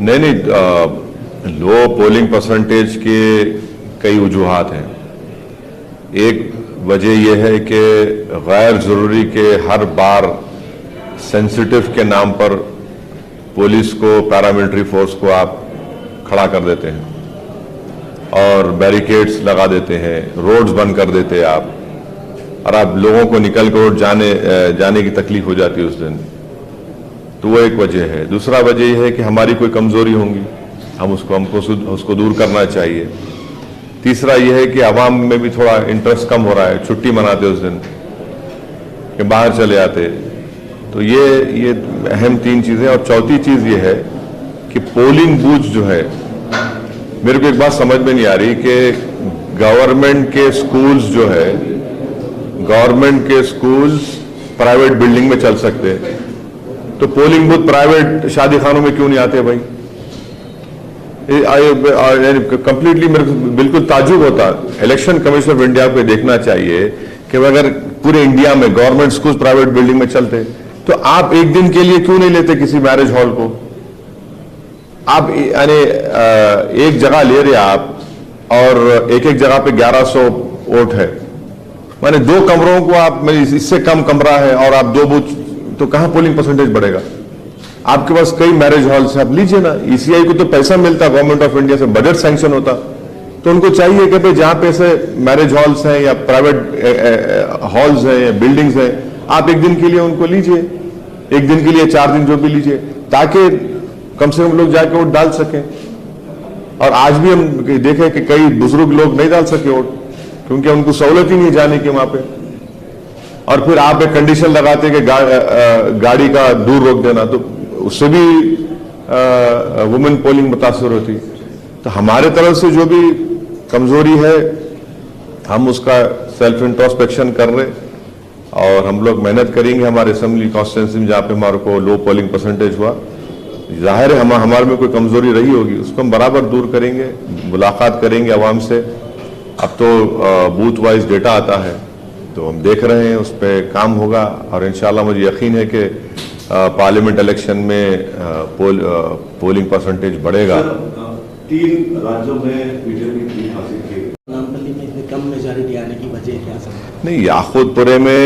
नहीं, लो polling percentage के कई वजूहात हैं। एक वजह यह है कि गैर ज़रूरी के हर बार सेंसिटिव के नाम पर पुलिस को, पैरामिलिट्री फोर्स को आप खड़ा कर देते हैं और बैरिकेड्स लगा देते हैं, रोड्स बंद कर देते हैं आप, और आप लोगों को निकल कर जाने की तकलीफ हो जाती है उस दिन। तो वो एक वजह है। दूसरा वजह यह है कि हमारी कोई कमजोरी होंगी, हमको उसको दूर करना चाहिए। तीसरा यह है कि आवाम में भी थोड़ा इंटरेस्ट कम हो रहा है, छुट्टी मनाते उस दिन कि बाहर चले आते। तो ये अहम तीन चीजें। और चौथी चीज ये है कि पोलिंग बूथ जो है, मेरे को एक बात समझ में नहीं आ रही कि गवर्नमेंट के स्कूल्स जो है, गवर्नमेंट के स्कूल्स प्राइवेट बिल्डिंग में चल सकते हैं, तो पोलिंग बूथ प्राइवेट शादी खानों में क्यों नहीं आते भाई? कंप्लीटली मेरे को बिल्कुल ताज्जुब होता। इलेक्शन कमीशन ऑफ इंडिया को देखना चाहिए कि अगर पूरे इंडिया में गवर्नमेंट स्कूल प्राइवेट बिल्डिंग में चलते तो आप एक दिन के लिए क्यों नहीं लेते किसी मैरिज हॉल को? आप यानी एक जगह ले रहे आप और एक जगह पे 1100 वोट है, माने 2 कमरों को आप, इससे कम कमरा है और आप 2 बूथ, तो कहां पोलिंग परसेंटेज बढ़ेगा? आपके पास कई मैरिज हॉल्स है, आप लीजिए ना। ईसीआई को तो पैसा मिलता गवर्नमेंट ऑफ इंडिया से, बजट सैंक्शन होता, तो उनको चाहिए कि भाई जहां पे ऐसे मैरिज हॉल्स हैं या प्राइवेट हॉल्स हैं या बिल्डिंग्स हैं, आप एक दिन के लिए उनको लीजिए, एक दिन के लिए 4 दिन जो भी लीजिए, ताकि कम से कम लोग जाके वोट डाल सकें। और आज भी हम देखें कि कई बुजुर्ग लोग नहीं डाल सके वोट क्योंकि उनको सहूलत ही नहीं जाने की वहां पे। और फिर आप एक कंडीशन लगाते कि गाड़ी का दूर रोक देना, तो उससे भी वुमेन पोलिंग मुतासर होती। तो हमारे तरफ से जो भी कमजोरी है हम उसका सेल्फ इंट्रोस्पेक्शन कर रहे, और हम लोग मेहनत करेंगे हमारे असेंबली कॉन्स्टिट्यूंसी में जहां पे हमारे को लो पोलिंग परसेंटेज हुआ। जाहिर है हमारे में कोई कमजोरी रही होगी, उसको हम बराबर दूर करेंगे, मुलाकात करेंगे अवाम से। अब तो बूथ वाइज डेटा आता है, तो हम देख रहे हैं, उस पर काम होगा। और इंशाल्लाह मुझे यकीन है कि पार्लियामेंट इलेक्शन में पोलिंग परसेंटेज बढ़ेगा। 3 राज्यों में बीजेपी जीत हासिल की, नामपल्ली में इतनी कम मेजॉरिटी आने की वजह क्या समझ? नहीं, याकूतपुरे में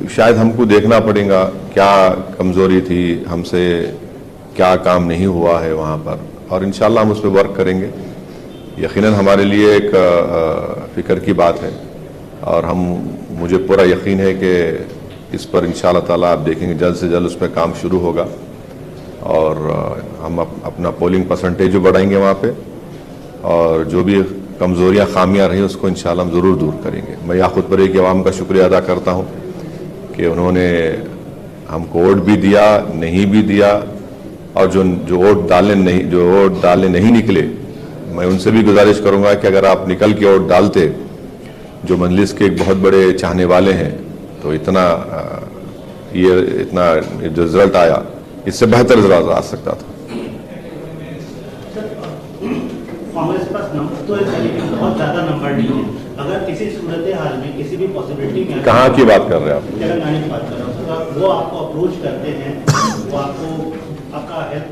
शायद हमको देखना पड़ेगा क्या कमजोरी थी, हमसे क्या काम नहीं हुआ है वहां पर, और इंशाल्लाह हम उस पर वर्क करेंगे। यकीनन हमारे लिए एक फिक्र की बात है, और मुझे पूरा यकीन है कि इस पर इंशाल्लाह ताला आप देखेंगे जल्द से जल्द उस पर काम शुरू होगा, और हम अपना पोलिंग परसेंटेज भी बढ़ाएंगे वहाँ पे, और जो भी कमजोरियाँ खामियाँ रही उसको इंशाल्लाह हम ज़रूर दूर करेंगे। मैं याकूतपुरे की आवाम का शुक्रिया अदा करता हूँ कि उन्होंने हमको वोट भी दिया, नहीं भी दिया, और जो वोट डालने नहीं निकले, मैं उनसे भी गुजारिश करूँगा कि अगर आप निकल के वोट डालते, जो मजलिस के एक बहुत बड़े चाहने वाले हैं, तो इतना जो रिजल्ट आया, इससे बेहतर रिजल्ट आ सकता था। कांग्रेस के पास नंबर तो है लेकिन बहुत ज्यादा नंबर नहीं है। अगर किसी सूरत हाल में, किसी भी पॉसिबिलिटी में, कहाँ की बात कर रहे हैं आप? तेलंगाना की बात कर रहा हूँ, वो आपको अप्रोच करते हैं, वो आपको आपका हेल्प